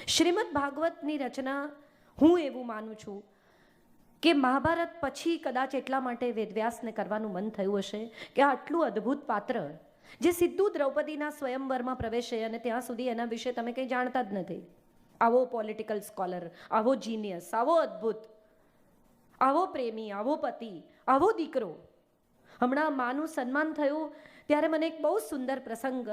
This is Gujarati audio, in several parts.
શ્રીમદ ભાગવતની રચના હું એવું માનું છું કે મહાભારત પછી કદાચ એટલા માટે વેદવ્યાસને કરવાનું મન થયું હશે કે આટલું અદ્ભુત પાત્ર જે સીધું દ્રૌપદીના સ્વયંવરમાં પ્રવેશે અને ત્યાં સુધી એના વિશે તમે કંઈ જાણતા જ નથી. આવો પોલિટિકલ સ્કોલર, આવો જીનિયસ, આવો અદ્ભુત, આવો પ્રેમી, આવો પતિ, આવો દીકરો. હમણાં માનું સન્માન થયું ત્યારે મને એક બહુ સુંદર પ્રસંગ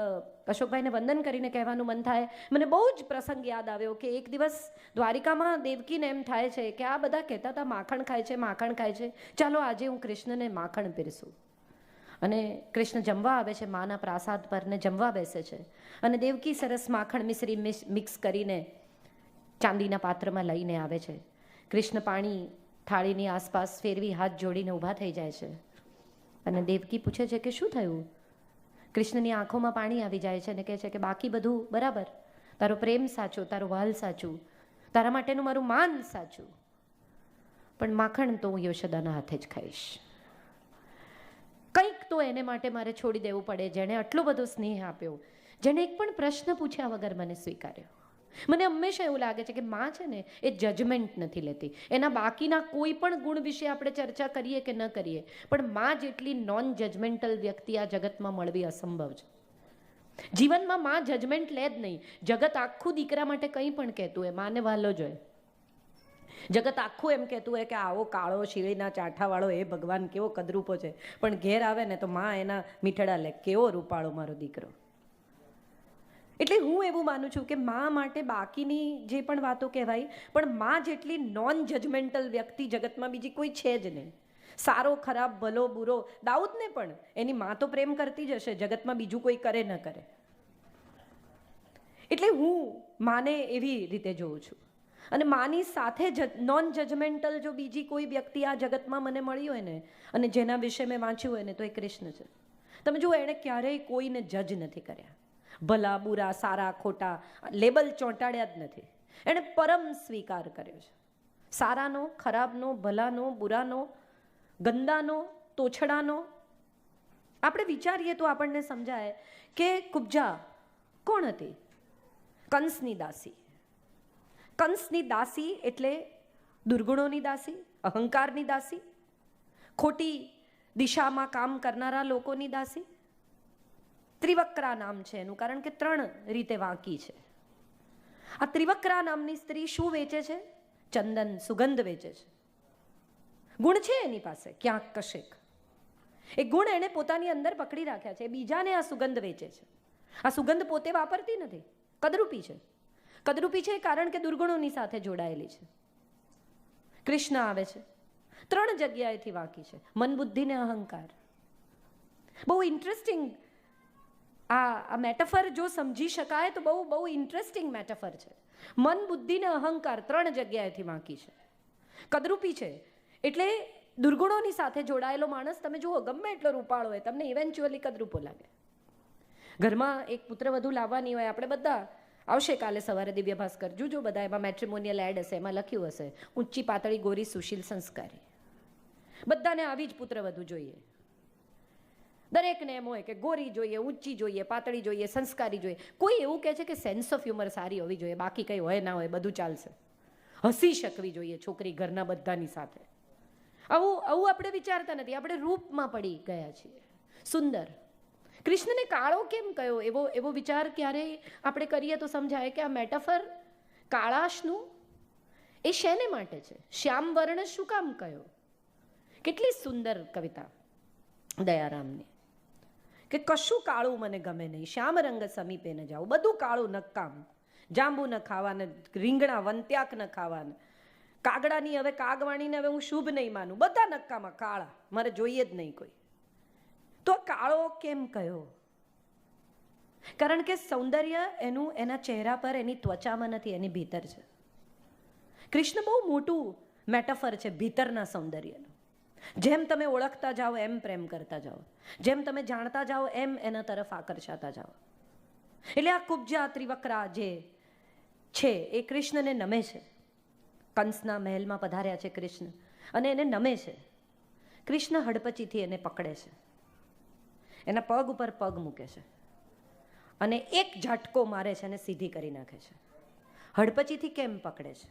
અશોકભાઈને વંદન કરીને કહેવાનું મન થાય. મને બહુ જ પ્રસંગ યાદ આવ્યો કે એક દિવસ દ્વારિકામાં દેવકીને એમ થાય છે કે આ બધા કહેતા હતા માખણ ખાય છે, માખણ ખાય છે, ચાલો આજે હું કૃષ્ણને માખણ પીરસું. અને કૃષ્ણ જમવા આવે છે માના પ્રાસાદ પર ને જમવા બેસે છે અને દેવકી સરસ માખણ મિશ્રી મિક્સ કરીને ચાંદીના પાત્રમાં લઈને આવે છે. કૃષ્ણ પાણી થાળીની આસપાસ ફેરવી હાથ જોડીને ઊભા થઈ જાય છે અને દેવકી પૂછે છે કે શું થયું? કૃષ્ણની આંખોમાં પાણી આવી જાય છે અને કહે છે કે બાકી બધું બરાબર, તારો પ્રેમ સાચો, તારો વાલ સાચું, તારા માટેનું મારું માન સાચું, પણ માખણ તો હું યશોદાના હાથે જ ખાઈશ. કંઈક તો એને માટે મારે છોડી દેવું પડે, જેણે આટલો બધો સ્નેહ આપ્યો, જેણે એક પણ પ્રશ્ન પૂછ્યા વગર મને સ્વીકાર્યો. મને હંમેશા એવું લાગે છે કે માં છે ને એ જજમેન્ટ નથી લેતી. એના બાકીના કોઈ પણ ગુણ વિશે આપણે ચર્ચા કરીએ કે ન કરીએ, પણ માં જેટલી નોન જજમેન્ટલ વ્યક્તિ આ જગતમાં મળવી અસંભવ છે. જીવનમાં માં જજમેન્ટ લે જ નહીં. જગત આખું દીકરા માટે કંઈ પણ કહેતું હોય, માને વાલો જ હોય. જગત આખું એમ કહેતું હોય કે આવો કાળો શીળીના ચાઠાવાળો એ ભગવાન કેવો કદરૂપો છે, પણ ઘેર આવે ને તો માં એના મીઠડા લે, કેવો રૂપાળો મારો દીકરો. એટલે હું એવું માનું છું કે મા માટે બાકીની જે પણ વાતો કહેવાય, પણ મા જેટલી નોન જજમેન્ટલ વ્યક્તિ જગતમાં બીજી કોઈ છે જ નહીં. સારો ખરાબ, ભલો બુરો, દાઉદને પણ એની મા તો પ્રેમ કરતી જ હશે, જગતમાં બીજું કોઈ કરે ન કરે. એટલે હું માને એવી રીતે જોઉં છું. અને માની સાથે નોન જજમેન્ટલ જો બીજી કોઈ વ્યક્તિ આ જગતમાં મને મળી હોય ને, અને જેના વિશે મેં વાંચ્યું હોય ને, તો એ કૃષ્ણ છે. તમે જુઓ, એણે ક્યારેય કોઈને જજ નથી કર્યા. ભલા બુરા, સારા ખોટા લેબલ ચોંટાડ્યા જ નથી. એણે પરમ સ્વીકાર કર્યો છે. સારાનો, ખરાબનો, ભલાનો, બુરાનો, ગંદાનો, તોછડાનો. આપણે વિચારીએ તો આપણને સમજાય કે કુબ્જા કોણ હતી? કંસની દાસી. કંસની દાસી એટલે દુર્ગુણોની દાસી, અહંકારની દાસી, ખોટી દિશામાં કામ કરનારા લોકોની દાસી. ત્રિવક્રા નામ છે એનું, કારણ કે 3 રીતે વાંકી છે. આ ત્રિવક્રા નામની સ્ત્રી શું વેચે છે? ચંદન, સુગંધ વેચે છે. ગુણ છે એની પાસે ક્યાંક કશેક. એ ગુણ એણે પોતાની અંદર પકડી રાખ્યા છે. બીજાને આ સુગંધ વેચે છે. આ સુગંધ પોતે વાપરતી નથી. કદરૂપી છે. કદરૂપી છે કારણ કે દુર્ગુણોની સાથે જોડાયેલી છે. કૃષ્ણ આવે છે, 3 જગ્યાએથી વાંકી છે. મન, બુદ્ધિ ને અહંકાર. બહુ ઇન્ટરેસ્ટિંગ આ મેટાફર જો સમજી શકાય તો બહુ બહુ ઇન્ટરેસ્ટિંગ મેટાફર છે. મન, બુદ્ધિ ને અહંકાર 3 જગ્યાએથી વાંકી છે. કદરૂપી છે એટલે દુર્ગુણોની સાથે જોડાયેલો માણસ તમે જુઓ, ગમે એટલો રૂપાળો હોય, તમને ઇવેન્ચ્યુઅલી કદરૂપો લાગે. ઘરમાં એક પુત્રવધુ લાવવાની હોય, આપણે બધા આવશે કાલે સવારે દિવ્ય ભાસ્કર જોજો, બધા એમાં મેટ્રિમોનિયલ એડ હશે, એમાં લખ્યું હશે ઊંચી પાતળી ગોરી સુશીલ સંસ્કારી. બધાને આવી જ પુત્રવધુ જોઈએ. દરેકને એમ હોય કે ગોરી જોઈએ, ઊંચી જોઈએ, પાતળી જોઈએ, સંસ્કારી જોઈએ. કોઈ એવું કહે છે કે સેન્સ ઓફ હ્યુમર સારી હોવી જોઈએ, બાકી કંઈ હોય ના હોય બધું ચાલશે. હસી શકવી જોઈએ છોકરી ઘરના બધાની સાથે. આવું આપણે વિચારતા નથી. આપણે રૂપમાં પડી ગયા છીએ. સુંદર. કૃષ્ણને કાળો કેમ કયો? એવો વિચાર ક્યારેય આપણે કરીએ તો સમજાય કે આ મેટાફર કાળાશનું એ શેને માટે છે? શ્યામ વર્ણ શું કામ કયો? કેટલી સુંદર કવિતા દયારામની, કે કશું કાળું મને ગમે નહીં, શ્યામ રંગ સમીપે ન જાઉં. બધું કાળું નકામ. જાંબુ ન ખાવાને, રીંગણા વંત્યાક ન ખાવાને, કાગડાની હવે કાગવાણીને હવે હું શુભ નહીં માનું, બધા નક્કામાં કાળા, મારે જોઈએ જ નહીં કોઈ. તો કાળો કેમ કયો? કારણ કે સૌંદર્ય એનું એના ચહેરા પર, એની ત્વચામાં નથી, એની ભીતર છે. કૃષ્ણ બહુ મોટું મેટાફર છે ભીતરના સૌંદર્યનું. જેમ તમે ઓળખતા જાઓ એમ પ્રેમ કરતા જાઓ, જેમ તમે જાણતા જાઓ એમ એના તરફ આકર્ષાતા જાઓ. એટલે આ કુબ્જા ત્રિવક્રા જે છે એ કૃષ્ણને નમે છે. કંસના મહેલમાં પધાર્યા છે કૃષ્ણ અને એને નમે છે. કૃષ્ણ હડપચીથી એને પકડે છે, એના પગ ઉપર પગ મૂકે છે અને એક ઝટકો મારે છે અને સીધી કરી નાખે છે. હડપચીથી કેમ પકડે છે?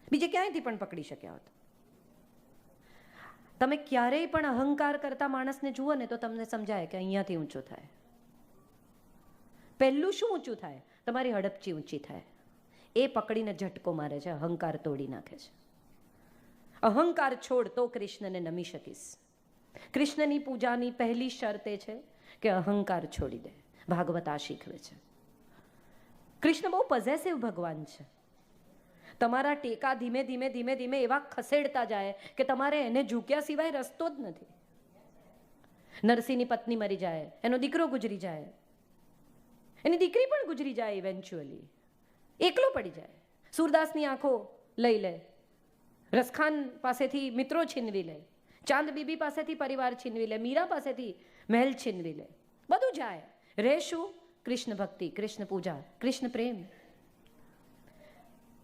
બીજે ક્યાંયથી પણ પકડી શક્યા હોત. તમે ક્યારેય પણ અહંકાર કરતા માણસને જુઓ ને તો તમને સમજાય કે અહીંયાથી ઊંચું થાય. પહેલું શું ઊંચું થાય? તમારી હડપચી ઊંચી થાય. એ પકડીને ઝટકો મારે છે, અહંકાર તોડી નાખે છે. અહંકાર છોડ તો કૃષ્ણને નમી શકીશ. કૃષ્ણની પૂજાની પહેલી શરત એ છે કે અહંકાર છોડી દે. ભાગવત આ શીખવે છે. કૃષ્ણ બહુ પોઝેસિવ ભગવાન છે. તમારા ટેકા ધીમે ધીમે ધીમે ધીમે એવા ખસેડતા જાય કે તમારે એને ઝૂક્યા સિવાય રસ્તો જ નથી. નરસિંહની પત્ની મરી જાય, એનો દીકરો ગુજરી જાય, એની દીકરી પણ ગુજરી જાય, ઇવેન્ચ્યુઅલી એકલો પડી જાય. સૂરદાસની આંખો લઈ લે, રસખાન પાસેથી મિત્રો છીનવી લે, ચાંદ બીબી પાસેથી પરિવાર છીનવી લે, મીરા પાસેથી મહેલ છીનવી લે, બધું જાય. રે શું? કૃષ્ણ ભક્તિ, કૃષ્ણ પૂજા, કૃષ્ણ પ્રેમ.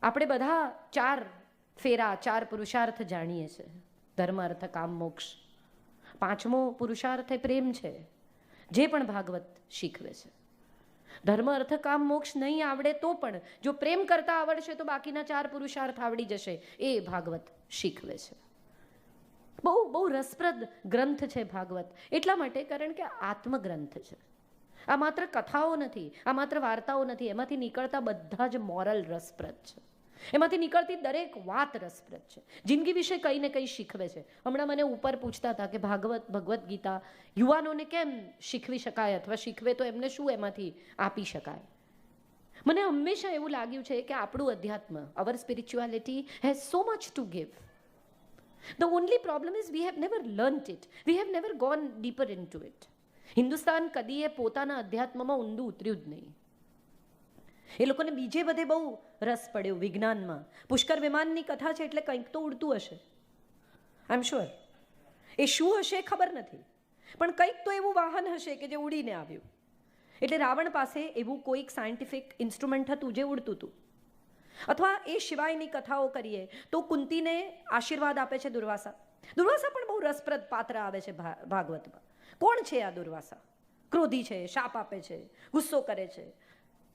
આપણે બધા 4 ફેરા, 4 પુરુષાર્થ જાણીએ છીએ: ધર્મ, અર્થ, કામ, મોક્ષ. 5મો પુરુષાર્થ એ પ્રેમ છે, જે પણ ભાગવત શીખવે છે. ધર્મ, અર્થ, કામ, મોક્ષ નહીં આવડે તો પણ જો પ્રેમ કરતા આવડશે તો બાકીના 4 પુરુષાર્થ આવડી જશે. એ ભાગવત શીખવે છે. બહુ બહુ રસપ્રદ ગ્રંથ છે ભાગવત. એટલા માટે કારણ કે આત્મગ્રંથ છે. આ માત્ર કથાઓ નથી, આ માત્ર વાર્તાઓ નથી. એમાંથી નીકળતા બધા જ મોરલ રસપ્રદ છે. એમાંથી નીકળતી દરેક વાત રસપ્રદ છે. જિંદગી વિશે કંઈ ને કંઈ શીખવે છે. હમણાં મને ઉપર પૂછતા હતા કે ભગવદ્ ગીતા યુવાનોને કેમ શીખવી શકાય, અથવા શીખવે તો એમને શું એમાંથી આપી શકાય. મને હંમેશા એવું લાગ્યું છે કે આપણું અધ્યાત્મ, our spirituality has so much to give. The only problem is we have never learnt it. We have never gone deeper into it. Hindustan કદીએ પોતાના અધ્યાત્મમાં ઊંડું ઉતર્યું જ નહીં. એ લોકોને બીજે બધે બહુ રસ પડ્યો, વિજ્ઞાનમાં. પુષ્કર વિમાનની કથા છે એટલે કંઈક તો ઉડતું હશે, આઈ એમ શ્યોર. એ શું હશે ખબર નથી, પણ કંઈક તો એવું વાહન હશે કે જે ઉડીને આવ્યું. એટલે રાવણ પાસે એવું કોઈક સાયન્ટિફિક ઇન્સ્ટ્રુમેન્ટ હતું જે ઉડતું હતું. અથવા એ સિવાયની કથાઓ કરીએ તો કુંતીને આશીર્વાદ આપે છે દુર્વાસા. દુર્વાસા પણ બહુ રસપ્રદ પાત્ર આવે છે ભાગવતમાં. કોણ છે આ દુર્વાસા? ક્રોધી છે, શાપ આપે છે, ગુસ્સો કરે છે,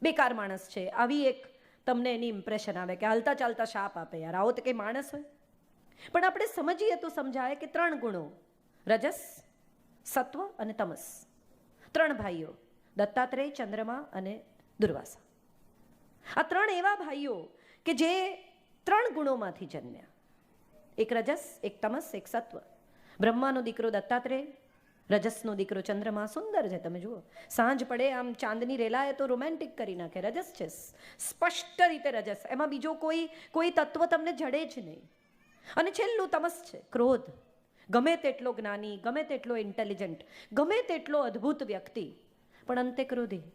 બેકાર માણસ છે. આવી એક તમને એની ઇમ્પ્રેશન આવે કે હાલતા ચાલતા શાપ આપે. યાર, આવો તો કંઈ માણસ હોય? પણ આપણે સમજીએ તો સમજાય કે 3 ગુણો, રજસ, સત્વ અને તમસ. 3 ભાઈઓ, દત્તાત્રેય, ચંદ્રમા અને દુર્વાસા. આ 3 એવા ભાઈઓ કે જે 3 ગુણોમાંથી જન્મ્યા. એક રજસ, એક તમસ, એક સત્વ. બ્રહ્માનો દીકરો દત્તાત્રેય, રજસનો દીકરો ચંદ્રમા. સુંદર છે, તમે જુઓ. સાંજ પડે આમ ચાંદની રેલાએ તો રોમેન્ટિક કરી નાખે. રજસ છે, સ્પષ્ટ રીતે રજસ. એમાં બીજો કોઈ તત્વ તમને જડે જ નહીં. અને છેલ્લું તમસ છે, ક્રોધ. ગમે તેટલો જ્ઞાની, ગમે તેટલો ઇન્ટેલિજન્ટ, ગમે તેટલો અદ્ભુત વ્યક્તિ, પણ અંતે ક્રોધી.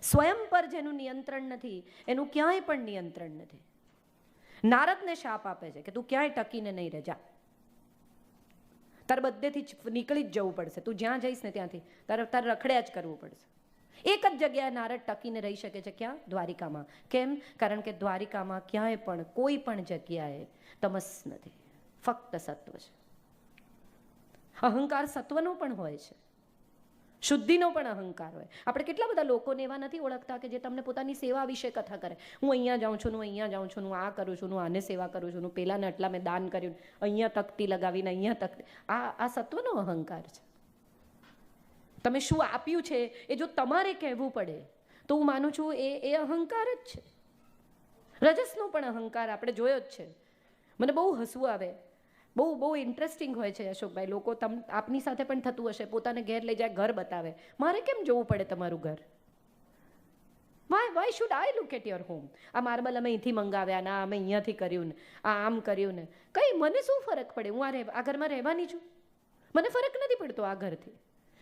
સ્વયં પર જેનું નિયંત્રણ નથી એનું ક્યાંય પણ નિયંત્રણ નથી. નારદને શાપ આપે છે કે તું ક્યાંય ટકીને નહીં રહે, જા, તારે બધેથી નીકળી જ જવું પડશે. તું જ્યાં જઈશ ને ત્યાંથી તારે રખડ્યા જ કરવું પડશે. એક જ જગ્યાએ નારદ ટકીને રહી શકે છે. ક્યાં? દ્વારિકામાં. કેમ? કારણ કે દ્વારિકામાં ક્યાંય પણ કોઈ પણ જગ્યાએ તમસ નથી, ફક્ત સત્વ છે. અહંકાર સત્વનો પણ હોય છે, શુદ્ધિનો પણ અહંકાર હોય. આપણે કેટલા બધા લોકોને એવા નથી ઓળખતા કે જે તમને પોતાની સેવા વિશે કથા કરે. હું અહીંયા જાઉં છું, હું અહીંયા જાઉં છું, હું આ કરું છું, હું આને સેવા કરું છું, હું પેલાને આટલા મેં દાન કર્યું, અહીંયા તકતી લગાવીને અહીંયા તકતી. આ સત્વનો અહંકાર છે. તમે શું આપ્યું છે એ જો તમારે કહેવું પડે તો હું માનું છું એ અહંકાર જ છે. રજસનો પણ અહંકાર આપણે જોયો જ છે. મને બહુ હસવું આવે. બહુ ઇન્ટરેસ્ટિંગ હોય છે અશોકભાઈ. લોકો આપની સાથે પણ થતું હશે, પોતાને ઘેર લઈ જાય, ઘર બતાવે. મારે કેમ જોવું પડે તમારું ઘર? Why should I look at your home? આ માર્બલ અમે અહીંથી મંગાવ્યા, ના અમે અહીંયાથી કર્યું ને, આ આમ કર્યું ને. કંઈ મને શું ફરક પડે? હું આ ઘરમાં રહેવાની છું, મને ફરક નથી પડતો આ ઘરથી.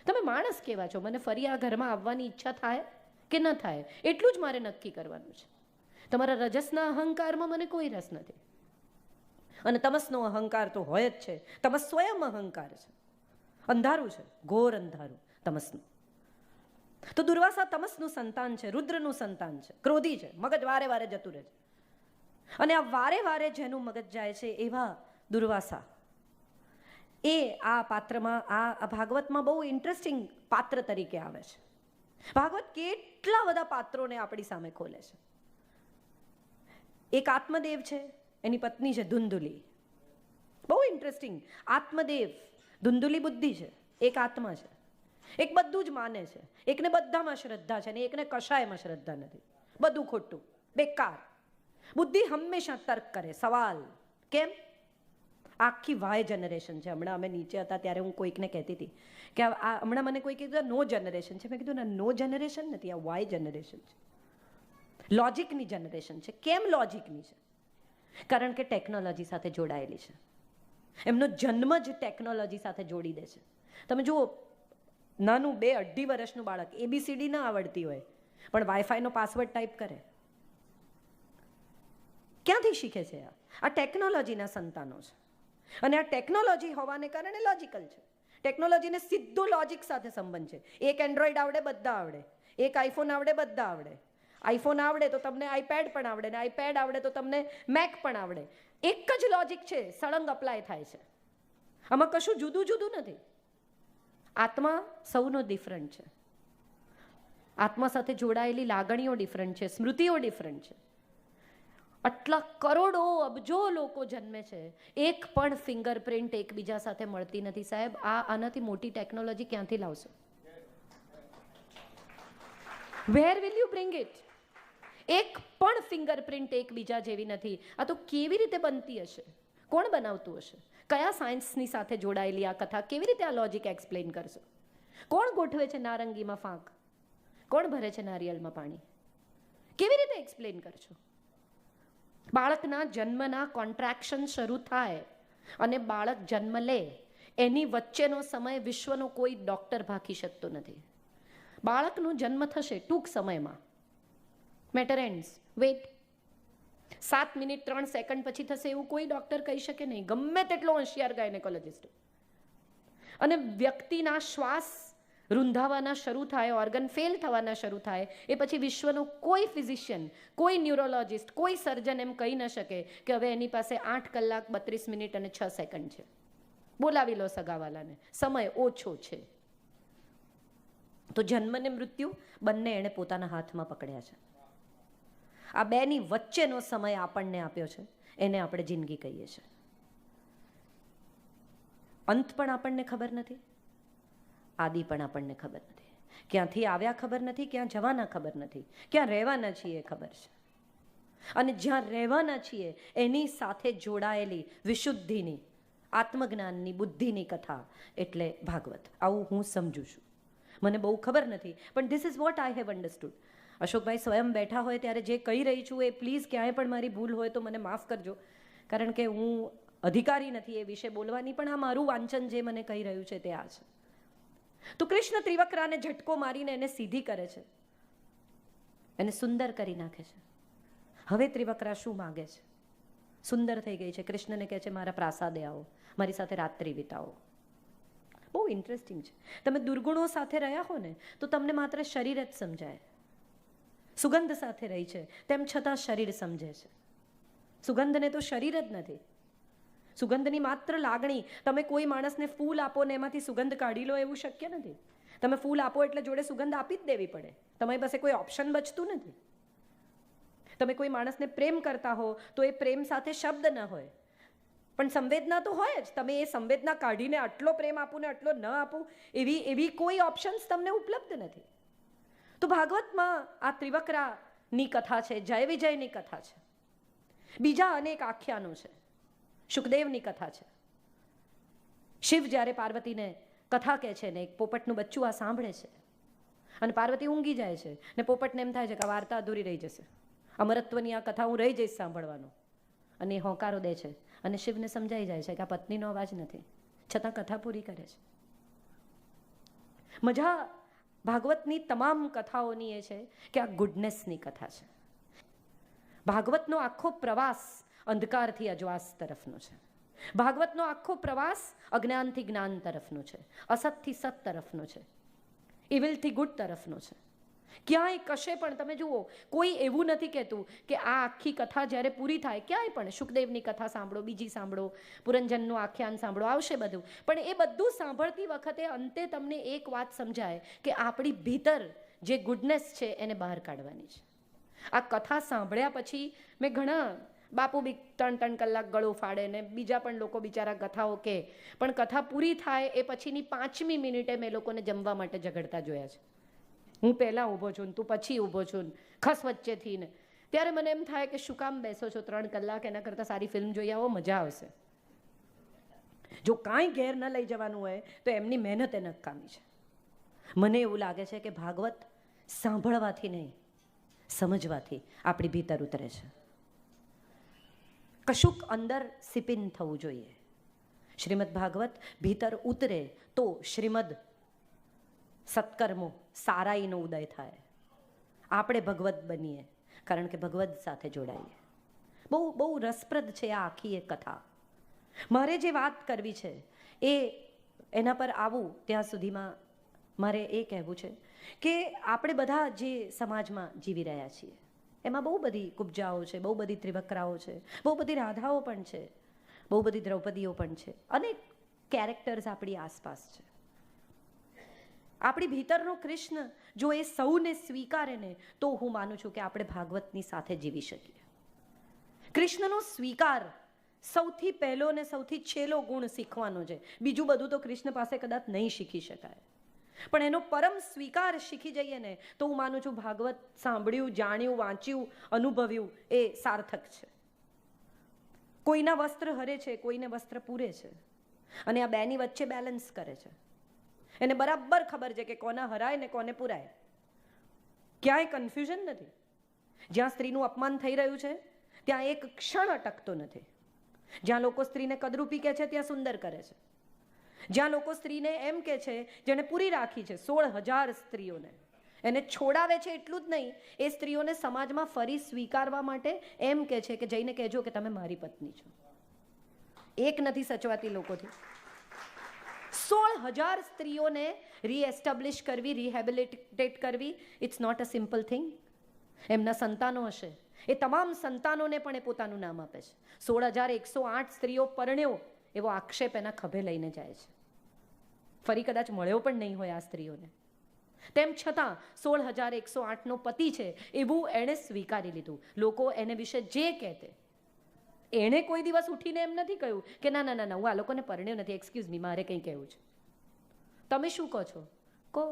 તમે માણસ કેવા છો? મને ફરી આ ઘરમાં આવવાની ઈચ્છા થાય કે ન થાય એટલું જ મારે નક્કી કરવાનું છે. તમારા રજસના અહંકારમાં મને કોઈ રસ નથી. અને તમસનો અહંકાર તો હોય જ છે. તમસ સ્વયં અહંકાર છે, અંધારું છે, ઘોર અંધારું તમસનું. તો દુર્વાસા તમસનું સંતાન છે, રુદ્રનું સંતાન છે, ક્રોધી છે, મગજ વારે વારે જતું રહે છે. અને આ વારે વારે જેનું મગજ જાય છે એવા દુર્વાસા એ આ પાત્રમાં, આ ભાગવતમાં બહુ ઇન્ટરેસ્ટિંગ પાત્ર તરીકે આવે છે. ભાગવત કેટલા બધા પાત્રોને આપણી સામે ખોલે છે. એક આત્મદેવ છે, એની પત્ની છે ધુંધુલી. બહુ ઇન્ટરેસ્ટિંગ. આત્મદેવ, ધુંધુલી બુદ્ધિ છે, એક આત્મા છે. એક બધું જ માને છે, એકને બધામાં શ્રદ્ધા છે ને એકને કશાયમાં શ્રદ્ધા નથી. બધું ખોટું, બેકાર. બુદ્ધિ હંમેશા તર્ક કરે, સવાલ. કેમ? આખી વાય જનરેશન છે. હમણાં અમે નીચે હતા ત્યારે હું કોઈકને કહેતી હતી કે આ હમણાં મને કોઈ કીધું નો જનરેશન છે. મેં કીધું ના, નો જનરેશન નથી, આ વાય જનરેશન છે. લોજિકની જનરેશન છે. કેમ લોજિકની છે? કારણ કે ટેકનોલોજી સાથે જોડાયેલી છે. એમનો જન્મ જ ટેકનોલોજી સાથે જોડી દે છે. તમે જુઓ, નાનું 2-2.5 વર્ષનું બાળક ABCD ના આવડતી હોય પણ વાઈફાઈનો પાસવર્ડ ટાઈપ કરે. ક્યાંથી શીખે છે? આ ટેકનોલોજીના સંતાનો છે. અને આ ટેકનોલોજી હોવાને કારણે લોજિકલ છે. ટેકનોલોજીને સીધું લોજિક સાથે સંબંધ છે. એક એન્ડ્રોઈડ આવડે, બધા આવડે. એક આઈફોન આવડે, બધા આવડે. આઈફોન આવડે તો તમને આઈપેડ પણ આવડે, ને આઈપેડ આવડે તો તમને મેક પણ આવડે. એક જ લોજિક છે, સળંગ અપ્લાય થાય છે. આમાં કશું જુદું જુદું નથી. આત્મા સૌનો ડિફરન્ટ છે. આત્મા સાથે જોડાયેલી લાગણીઓ ડિફરન્ટ છે, સ્મૃતિઓ ડિફરન્ટ છે. આટલા કરોડો અબજો લોકો જન્મે છે, એક પણ ફિંગરપ્રિન્ટ એકબીજા સાથે મળતી નથી. સાહેબ, આનાથી મોટી ટેકનોલોજી ક્યાંથી લાવશો? Where will you bring it? એક પણ ફિંગરપ્રિન્ટ એકબીજા જેવી નથી. આ તો કેવી રીતે બનતી હશે? કોણ બનાવતું હશે? કયા સાયન્સની સાથે જોડાયેલી આ કથા? કેવી રીતે આ લોજિક એક્સપ્લેન કરશો? કોણ ગોઠવે છે નારંગીમાં ફાંક? કોણ ભરે છે નારિયેળમાં પાણી? કેવી રીતે એક્સપ્લેન કરશો? બાળકના જન્મના કોન્ટ્રાક્શન શરૂ થાય અને બાળક જન્મ લે, એની વચ્ચેનો સમય વિશ્વનો કોઈ ડૉક્ટર ભાંકી શકતો નથી. બાળકનો જન્મ થશે ટૂંક સમયમાં, matter ends, wait. 7 minute 3 second પછી થશે એવું કોઈ ડૉક્ટર કહી શકે નહીં, ગમે તેટલો હોશિયાર ગાયનેકોલોજિસ્ટ. અને વ્યક્તિના શ્વાસ રૂંધાવાના શરૂ થાય, ઓર્ગન ફેલ થવાના શરૂ થાય, એ પછી વિશ્વનો કોઈ ફિઝિશિયન, કોઈ ન્યુરોલોજિસ્ટ, કોઈ સર્જન એમ કહી ન શકે કે હવે એની પાસે 8 કલાક 32 મિનિટ અને 6 સેકન્ડ છે. બોલાવી લો સગાવાલાને, સમય ઓછો છે. તો જન્મ ને મૃત્યુ બંને એણે પોતાના હાથમાં પકડ્યા છે. આ બેની વચ્ચેનો સમય આપણને આપ્યો છે, એને આપણે જિંદગી કહીએ છીએ. અંત પણ આપણને ખબર નથી, આદિ પણ આપણને ખબર નથી. ક્યાંથી આવ્યા ખબર નથી, ક્યાં જવાના ખબર નથી, ક્યાં રહેવાના છીએ ખબર છે. અને જ્યાં રહેવાના છીએ એની સાથે જોડાયેલી વિશુદ્ધિની, આત્મજ્ઞાનની, બુદ્ધિની કથા એટલે ભાગવત. આવું હું સમજુ છું. મને બહુ ખબર નથી, પણ this is what I have understood. અશોકભાઈ સ્વયં બેઠા હોય ત્યારે જે કહી રહી છું એ પ્લીઝ ક્યાંય પણ મારી ભૂલ હોય તો મને માફ કરજો, કારણ કે હું અધિકારી નથી એ વિશે બોલવાની. પણ આ મારું વાંચન જે મને કહી રહ્યું છે તે આ છે. તો કૃષ્ણ ત્રિવક્રાને ઝટકો મારીને એને સીધી કરે છે, એને સુંદર કરી નાખે છે. હવે ત્રિવક્રા શું માગે છે? સુંદર થઈ ગઈ છે. કૃષ્ણને કહે છે મારા પ્રાસાદે આવો, મારી સાથે રાત્રિ વિતાવો. બહુ ઇન્ટરેસ્ટિંગ છે. તમે દુર્ગુણો સાથે રહ્યા હો ને તો તમને માત્ર શરીર જ સમજાય. સુગંધ સાથે રહી છે તેમ છતાં શરીર સમજે છે. સુગંધને તો શરીર જ નથી. સુગંધની માત્ર લાગણી. તમે કોઈ માણસને ફૂલ આપો ને એમાંથી સુગંધ કાઢી લો એવું શક્ય નથી. તમે ફૂલ આપો એટલે જોડે સુગંધ આપી જ દેવી પડે. તમારી પાસે કોઈ ઓપ્શન બચતું નથી. તમે કોઈ માણસને પ્રેમ કરતા હો તો એ પ્રેમ સાથે શબ્દ ન હોય પણ સંવેદના તો હોય જ. તમે એ સંવેદના કાઢીને આટલો પ્રેમ આપું ને આટલો ન આપું એવી કોઈ ઓપ્શન્સ તમને ઉપલબ્ધ નથી. તો ભાગવતમાં આ ત્રિવક્રાની કથા છે, જય વિજયની કથા છે. બીજા અનેક આખ્યાનો છે. શુકદેવની કથા છે. શિવ જ્યારે પાર્વતીને કથા કહે છે ને એક પોપટનું બચ્ચું આ સાંભળે છે અને પાર્વતી ઊંઘી જાય છે ને પોપટને એમ થાય છે કે આ વાર્તા અધૂરી રહી જશે, અમરત્વની આ કથા હું રહી જઈશ સાંભળવાનું. અને એ હોંકારો દે છે અને શિવને સમજાઈ જાય છે કે આ પત્નીનો અવાજ નથી, છતાં કથા પૂરી કરે છે. મજા ભાગવતની તમામ કથાઓની એ છે કે આ ગુડનેસની કથા છે. ભાગવતનો આખો પ્રવાસ અંધકારથી અજવાસ તરફનો છે. ભાગવતનો આખો પ્રવાસ અજ્ઞાનથી જ્ઞાન તરફનો છે, અસતથી સત તરફનો છે, ઇવિલથી ગુડ તરફનો છે. ક્યાંય કશે પણ તમે જુઓ કોઈ એવું નથી કહેતું કે આ આખી કથા જ્યારે પૂરી થાય, ક્યાંય પણ શુકદેવની કથા સાંભળો, બીજી સાંભળો, પુરંજનનું આખ્યાન સાંભળો, આવશે બધું. પણ એ બધું સાંભળતી વખતે અંતે તમને એક વાત સમજાય કે આપણી ભીતર જે ગુડનેસ છે એને બહાર કાઢવાની છે. આ કથા સાંભળ્યા પછી મેં ઘણા બાપુ બી 3-3 કલાક ગળો ફાડે ને બીજા પણ લોકો બિચારા કથાઓ કે, પણ કથા પૂરી થાય એ પછીની 5મી મિનિટે મેં લોકોને જમવા માટે ઝઘડતા જોયા છે. હું પહેલાં ઊભો છું ને તું પછી ઊભો છું ને ખસ વચ્ચેથી ને. ત્યારે મને એમ થાય કે શું કામ બેસો છો 3 કલાક, એના કરતાં સારી ફિલ્મ જોઈ આવો, મજા આવશે. જો કાંઈ ઘેર ન લઈ જવાનું હોય તો એમની મહેનત એ નકામી છે. મને એવું લાગે છે કે ભાગવત સાંભળવાથી નહીં, સમજવાથી આપણી ભીતર ઉતરે છે. કશુંક અંદર સિપિન થવું જોઈએ. શ્રીમદ ભાગવત ભીતર ઉતરે તો શ્રીમદ સત્કર્મો સારાઈનો ઉદય થાય. આપણે ભગવત બનીએ, કારણ કે ભગવત સાથે જોડાઈએ. બહુ બહુ રસપ્રદ છે આ આખી એક કથા. મારે જે વાત કરવી છે એ એના પર આવું ત્યાં સુધીમાં મારે એ કહેવું છે કે આપણે બધા જે સમાજમાં જીવી રહ્યા છીએ એમાં બહુ બધી કુબજાઓ છે, બહુ બધી ત્રિવક્રાઓ છે, બહુ બધી રાધાઓ પણ છે, બહુ બધી દ્રૌપદીઓ પણ છે, અનેક કેરેક્ટર્સ આપણી આસપાસ છે. આપણી ભીતરનો કૃષ્ણ જો એ સૌને સ્વીકારે ને તો હું માનું છું કે આપણે ભાગવતની સાથે જીવી શકીએ. કૃષ્ણનો સ્વીકાર સૌથી પહેલો ને સૌથી છેલ્લો ગુણ શીખવાનો છે. બીજું બધું તો કૃષ્ણ પાસે કદાચ નહીં શીખી શકાય, પણ એનો પરમ સ્વીકાર શીખી જઈએ ને તો હું માનું છું ભાગવત સાંભળ્યું, જાણ્યું, વાંચ્યું, અનુભવ્યું એ સાર્થક છે. કોઈના વસ્ત્ર હરે છે, કોઈને વસ્ત્ર પૂરે છે, અને આ બેની વચ્ચે બેલેન્સ કરે છે. એને બરાબર ખબર છે કે કોના હરાય ને કોને પુરાય. ક્યાંય કન્ફ્યુઝન નથી. જ્યાં સ્ત્રીનું અપમાન થઈ રહ્યું છે ત્યાં એક ક્ષણ અટકતો નથી. જ્યાં લોકો સ્ત્રીને કદરૂપી કહે છે ત્યાં સુંદર કરે છે. જ્યાં લોકો સ્ત્રીને એમ કહે છે, જેને પૂરી રાખી છે 16,000 સ્ત્રીઓને, એને છોડાવે છે એટલું જ નહીં, એ સ્ત્રીઓને સમાજમાં ફરી સ્વીકારવા માટે એમ કહે છે કે જઈને કહેજો કે તમે મારી પત્ની છો. એક નથી સચવાતી લોકોથી. 16,000 સ્ત્રીઓને રીએસ્ટાબ્લિશ કરવી, રિહેબિલિટેટ કરવી, it's not a simple thing. એમના સંતાનો હશે, એ તમામ સંતાનોને પણ એ પોતાનું નામ આપે છે. 16,108 સ્ત્રીઓ પરણ્યો એવો આક્ષેપ એના ખભે લઈને જાય છે. ફરી કદાચ મળ્યો પણ નહીં હોય આ સ્ત્રીઓને. તેમ છતાં 16,108નો પતિ છે એવું એણે સ્વીકારી લીધું. લોકો એને વિશે જે કહેતે, એણે કોઈ દિવસ ઉઠીને એમ નથી કહ્યું કે ના ના ના ના હું આ લોકોને પરણ્યો નથી, એક્સક્યુઝ મી, મારે કંઈ કહેવું છે. તમે શું કહો છો કહો,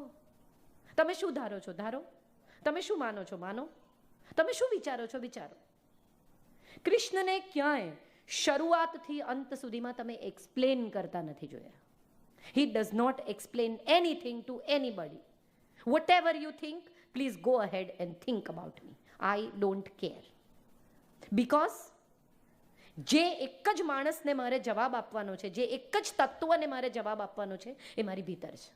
તમે શું ધારો છો ધારો, તમે શું માનો છો માનો, તમે શું વિચારો છો વિચારો. કૃષ્ણને ક્યાંય શરૂઆતથી અંત સુધીમાં તમે એક્સપ્લેન કરતા નથી જોયા. He does not explain anything to anybody. Whatever you think, please go ahead and think about me, I don't care. Because જે એક જ માણસને મારે જવાબ આપવાનો છે, જે એક જ તત્વને મારે જવાબ આપવાનો છે એ મારી ભીતર છે.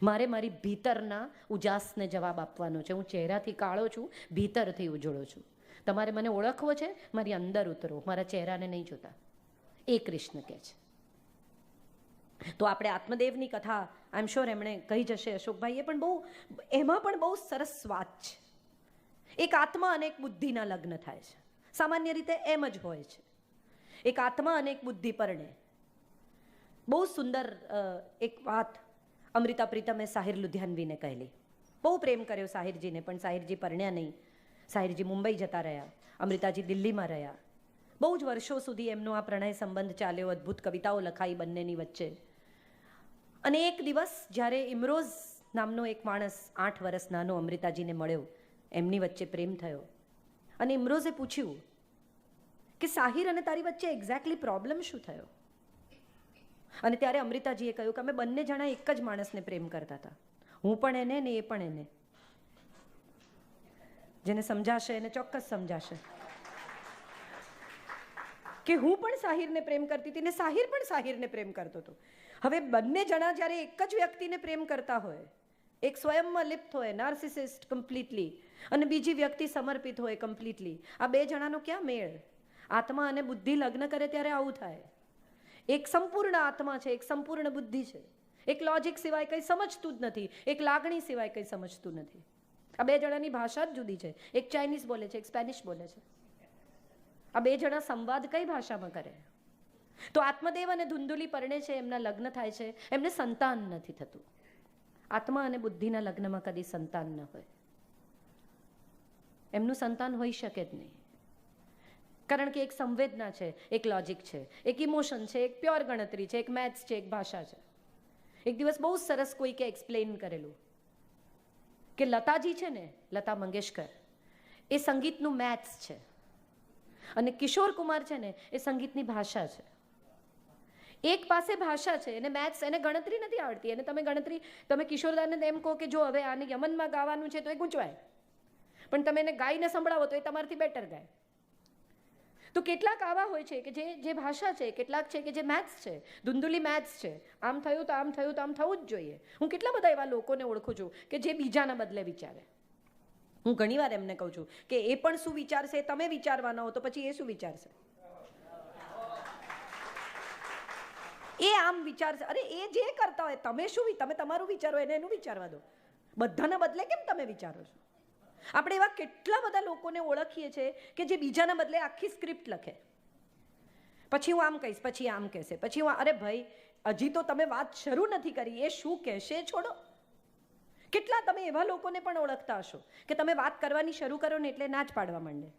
મારે મારી ભીતરના ઉજાસને જવાબ આપવાનો છે. હું ચહેરાથી કાળો છું, ભીતરથી ઉજળો છું. તમારે મને ઓળખવો છે, મારી અંદર ઉતરો, મારા ચહેરાને નહીં જોતા. એ કૃષ્ણ કહે છે. તો આપણે આત્મદેવની કથા આઈ એમ શ્યોર એમણે કહી જશે અશોકભાઈએ, પણ બહુ એમાં પણ બહુ સરસ વાત છે. એક આત્મા અને એક બુદ્ધિના લગ્ન થાય છે. સામાન્ય રીતે એમ જ હોય છે. એક આત્મા અને એક બુદ્ધિ પરણે. બહુ સુંદર એક વાત અમૃતા પ્રીતમે સાહિર લુધિયાનવીને કહેલી. બહુ પ્રેમ કર્યો સાહિરજીને, પણ સાહિરજી પરણ્યા નહીં. સાહિરજી મુંબઈ જતા રહ્યા, અમૃતાજી દિલ્હીમાં રહ્યા. બહુ જ વર્ષો સુધી એમનો આ પ્રણય સંબંધ ચાલ્યો. અદ્ભુત કવિતાઓ લખાઈ બંનેની વચ્ચે. અને એક દિવસ જ્યારે ઇમરોઝ નામનો એક માણસ 8 વર્ષ નાનો અમૃતાજીને મળ્યો, એમની વચ્ચે પ્રેમ થયો, અને ઇમરોઝે પૂછ્યું કે સાહિર અને તારી વચ્ચે એક્ઝેક્ટલી પ્રોબ્લેમ શું થયો? અને ત્યારે અમૃતાજીએ કહ્યું કે અમે બંને જણા એક જ માણસને પ્રેમ કરતા હતા. હું પણ એને ને એ પણ એને. જેને સમજાશે એને ચોક્કસ સમજાશે કે હું પણ સાહિરને પ્રેમ કરતી હતી ને સાહિર પણ સાહિરને પ્રેમ કરતો હતો. હવે બંને જણા જ્યારે એક જ વ્યક્તિને પ્રેમ કરતા હોય, એક સ્વયંમાં લિપ્ત હોય, નાર્સિસિસ્ટ કમ્પ્લીટલી, અને બીજી વ્યક્તિ સમર્પિત હોય કમ્પ્લીટલી, આ બે જણાનો ક્યાં મેળ? આત્મા અને બુદ્ધિ લગ્ન કરે ત્યારે આવું થાય. એક સંપૂર્ણ આત્મા છે, એક સંપૂર્ણ બુદ્ધિ છે. એક લોજિક સિવાય કંઈ સમજતું જ નથી, એક લાગણી સિવાય કંઈ સમજતું નથી. આ બે જણાની ભાષા જ જુદી છે. એક ચાઇનીઝ બોલે છે, એક સ્પેનિશ બોલે છે. આ બે જણા સંવાદ કઈ ભાષામાં કરે? તો આત્મદેવ અને ધુંધુલી પરણે છે, એમના લગ્ન થાય છે, એમને સંતાન નથી થતું. આત્મા અને બુદ્ધિના લગ્નમાં કદી સંતાન ન હોય. એમનું સંતાન હોઈ શકે જ નહીં. કારણ કે એક સંવેદના છે, એક લોજિક છે, એક ઇમોશન છે, એક પ્યોર ગણતરી છે, એક મેથ્સ છે, એક ભાષા છે. એક દિવસ બહુ સરસ કોઈકે એક્સપ્લેન કરેલું કે લતાજી છે ને, લતા મંગેશકર, એ સંગીતનું મેથ્સ છે અને કિશોર કુમાર છે ને એ સંગીતની ભાષા છે. એક પાસે ભાષા છે એને મેથ્સ, એને ગણતરી નથી આવડતી. અને તમે કિશોરદાને એમ કહો કે જો હવે આને યમનમાં ગાવાનું છે તો એ ગૂંચવાય, પણ તમે એને ગાઈને સંભળાવો તો એ તમારાથી બેટર ગાય. તો કેટલાક આવા હોય છે કે જે ભાષા છે, કેટલાક છે કે જે મેથ્સ છે, ધુંધુલી મેથ્સ છે. આમ થયું તો આમ થયું તો આમ થવું જ જોઈએ. હું કેટલા બધા એવા લોકોને ઓળખું છું કે જે બીજાના બદલે વિચારે. હું ઘણીવાર એમને કહું છું કે એ પણ શું વિચારશે, તમે વિચારવાના હો તો પછી એ શું વિચારશે? એ આમ વિચારશે. અરે એ જે કરતા હોય, તમે તમારું વિચારો, એને એનું વિચારવા દો. બધાના બદલે કેમ તમે વિચારો છો? આપણે એવા કેટલા બધા લોકોને ઓળખીએ છીએ કે જે બીજાના બદલે આખી સ્ક્રિપ્ટ લખે. પછી હું આમ કહીશ, પછી આમ કહેશે, પછી હું, અરે ભાઈ હજી તો તમે વાત શરૂ નથી કરી, એ શું કહેશે છોડો. કેટલા તમે એવા લોકોને પણ ઓળખતા હશો કે તમે વાત કરવાની શરૂ કરો ને એટલે ના જ પાડવા માંડે.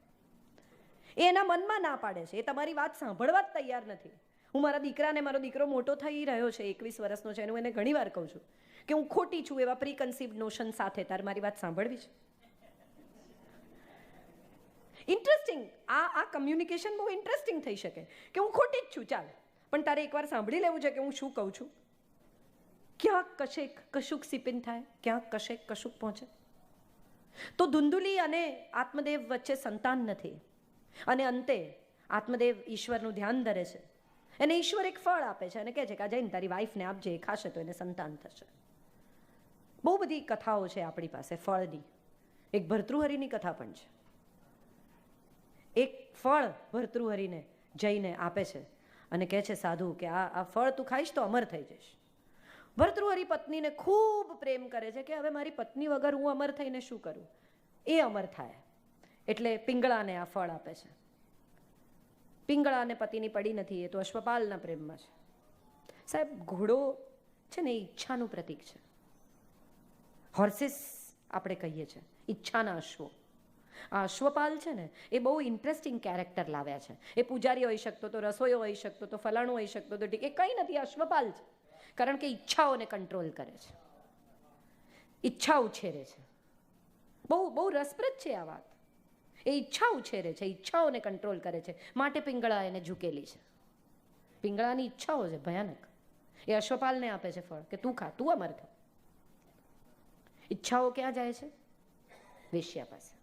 એ એના મનમાં ના પાડે છે, એ તમારી વાત સાંભળવા જ તૈયાર નથી. હું મારા દીકરાને, મારો દીકરો મોટો થઈ રહ્યો છે, 21 વર્ષનો છે, અને હું એને ઘણી વાર કહું છું કે હું ખોટી છું એવા પ્રીકન્સીવ્ડ નોશન સાથે તારે મારી વાત સાંભળવી છે. ઇન્ટરેસ્ટિંગ, આ કમ્યુનિકેશન બહુ ઇન્ટરેસ્ટિંગ થઈ શકે કે હું ખોટી જ છું, ચાલ, પણ તારે એકવાર સાંભળી લેવું છે કે હું શું કહું છું. ક્યાંક કશેક કશુંક સિપિન થાય, ક્યાંક કશેક કશુંક પહોંચે. તો ધુંધુલી અને આત્મદેવ વચ્ચે સંતાન નથી, અને અંતે આત્મદેવ ઈશ્વરનું ધ્યાન ધરે છે. એને ઈશ્વર એક ફળ આપે છે અને કહે છે કે આ જઈને તારી વાઈફને આપજે, એ ખાશે તો એને સંતાન થશે. બહુ બધી કથાઓ છે આપણી પાસે ફળની. એક ભર્તૃહરિની કથા પણ છે. એક ફળ ભર્તૃહરિને જઈને આપે છે અને કહે છે સાધુ કે આ ફળ તું ખાઈશ તો અમર થઈ જઈશ. ભર્તૃહરિ પત્નીને ખૂબ પ્રેમ કરે છે કે હવે મારી પત્ની વગર હું અમર થઈને શું કરું. એ અમર થાય એટલે પિંગળાને આ ફળ આપે છે. પિંગળાને પતિની પડી નથી, એ તો અશ્વપાલના પ્રેમમાં છે. સાહેબ, ઘોડો છે ને એ ઈચ્છાનું પ્રતીક છે. હોર્સિસ આપણે કહીએ છીએ, ઈચ્છાના અશ્વો. આ અશ્વપાલ છે ને એ બહુ ઇન્ટરેસ્ટિંગ કેરેક્ટર લાવ્યા છે. એ પૂજારી હોઈ શકતો, તો રસોઈયો હોઈ શકતો, તો ફલાણું હોઈ શકતો, તો ઠીક, એ કંઈ નથી, અશ્વપાલ છે. કારણ કે ઈચ્છાઓને કંટ્રોલ કરે છે, ઈચ્છા ઉછેરે છે. બહુ રસપ્રદ છે આ વાત. એ ઈચ્છા ઉછેરે છે, ઈચ્છાઓને કંટ્રોલ કરે છે. માટે પિંગળા એને ઝૂકેલી છે. પિંગળાની ઈચ્છાઓ છે ભયાનક. એ અશ્વપાલને આપે છે ફળ કે તું ખા, તું અમર થા. ઈચ્છાઓ ક્યાં જાય છે? વેશ્યા પાસે.